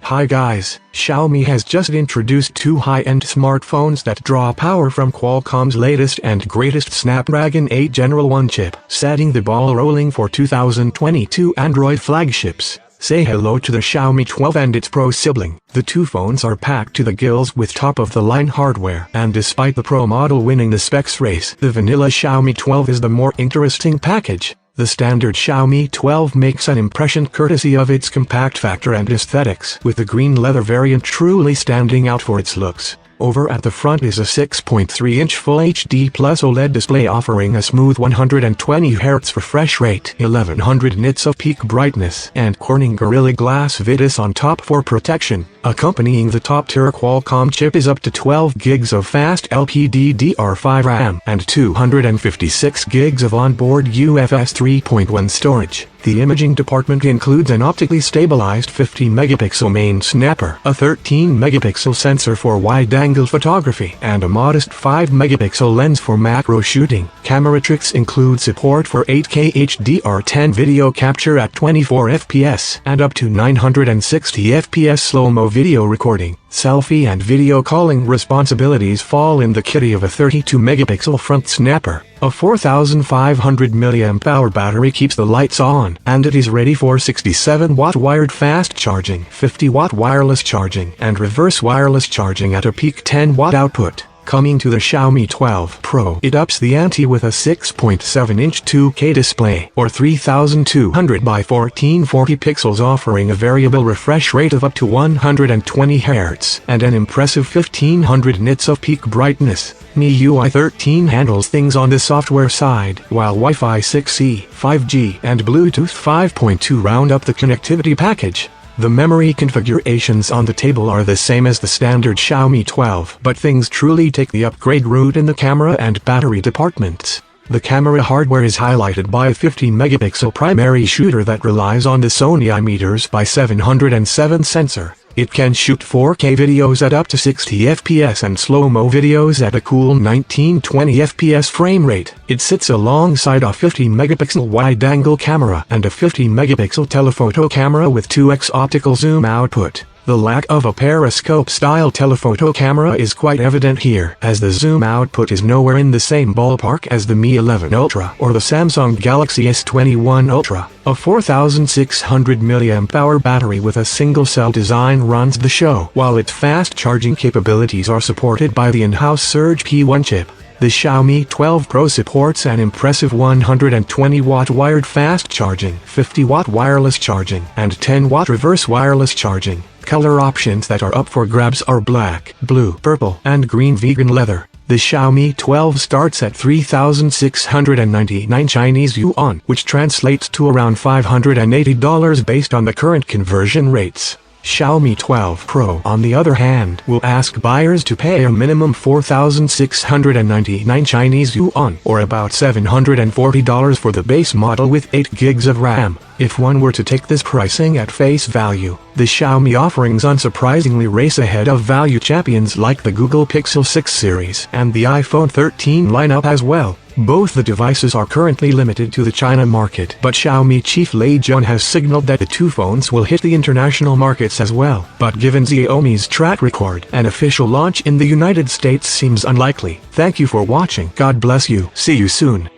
Hi guys, Xiaomi has just introduced two high-end smartphones that draw power from Qualcomm's latest and greatest Snapdragon 8 Gen 1 chip, setting the ball rolling for 2022 Android flagships. Say hello to the Xiaomi 12 and its Pro sibling. The two phones are packed to the gills with top-of-the-line hardware, and despite the Pro model winning the specs race, the vanilla Xiaomi 12 is the more interesting package. The standard Xiaomi 12 makes an impression courtesy of its compact factor and aesthetics, with the green leather variant truly standing out for its looks. Over at the front is a 6.3-inch Full HD Plus OLED display offering a smooth 120Hz refresh rate, 1100 nits of peak brightness, and Corning Gorilla Glass Vitis on top for protection. Accompanying the top-tier Qualcomm chip is up to 12 gigs of fast LPDDR5 RAM and 256 gigs of onboard UFS 3.1 storage. The imaging department includes an optically stabilized 50-megapixel main snapper, a 13-megapixel sensor for wide-angle photography, and a modest 5-megapixel lens for macro shooting. Camera tricks include support for 8K HDR10 video capture at 24 FPS and up to 960 FPS slow-mo video recording. Selfie and video calling responsibilities fall in the kitty of a 32-megapixel front snapper. A 4500 mAh battery keeps the lights on, and it is ready for 67-watt wired fast charging, 50-watt wireless charging, and reverse wireless charging at a peak 10-watt output. Coming to the Xiaomi 12 Pro, it ups the ante with a 6.7-inch 2K display, or 3200 by 1440 pixels, offering a variable refresh rate of up to 120 Hz, and an impressive 1500 nits of peak brightness. MIUI 13 handles things on the software side, while Wi-Fi 6E, 5G, and Bluetooth 5.2 round up the connectivity package. The memory configurations on the table are the same as the standard Xiaomi 12, but things truly take the upgrade route in the camera and battery departments. The camera hardware is highlighted by a 50-megapixel primary shooter that relies on the Sony IMX707 sensor. It can shoot 4K videos at up to 60 FPS and slow-mo videos at a cool 1920 FPS frame rate. It sits alongside a 50-megapixel wide-angle camera and a 50-megapixel telephoto camera with 2x optical zoom output. The lack of a periscope-style telephoto camera is quite evident here, as the zoom output is nowhere in the same ballpark as the Mi 11 Ultra or the Samsung Galaxy S21 Ultra. A 4600 mAh battery with a single-cell design runs the show, while its fast charging capabilities are supported by the in-house Surge P1 chip. The Xiaomi 12 Pro supports an impressive 120-watt wired fast charging, 50-watt wireless charging, and 10-watt reverse wireless charging. Color options that are up for grabs are black, blue, purple, and green vegan leather. The Xiaomi 12 starts at 3,699 Chinese yuan, which translates to around $580 based on the current conversion rates. Xiaomi 12 Pro, on the other hand, will ask buyers to pay a minimum 4,699 Chinese yuan, or about $740 for the base model with 8 gigs of RAM. If one were to take this pricing at face value, the Xiaomi offerings unsurprisingly race ahead of value champions like the Google Pixel 6 series and the iPhone 13 lineup as well. Both the devices are currently limited to the China market, but Xiaomi chief Lei Jun has signaled that the two phones will hit the international markets as well. But given Xiaomi's track record, an official launch in the United States seems unlikely. Thank you for watching. God bless you. See you soon.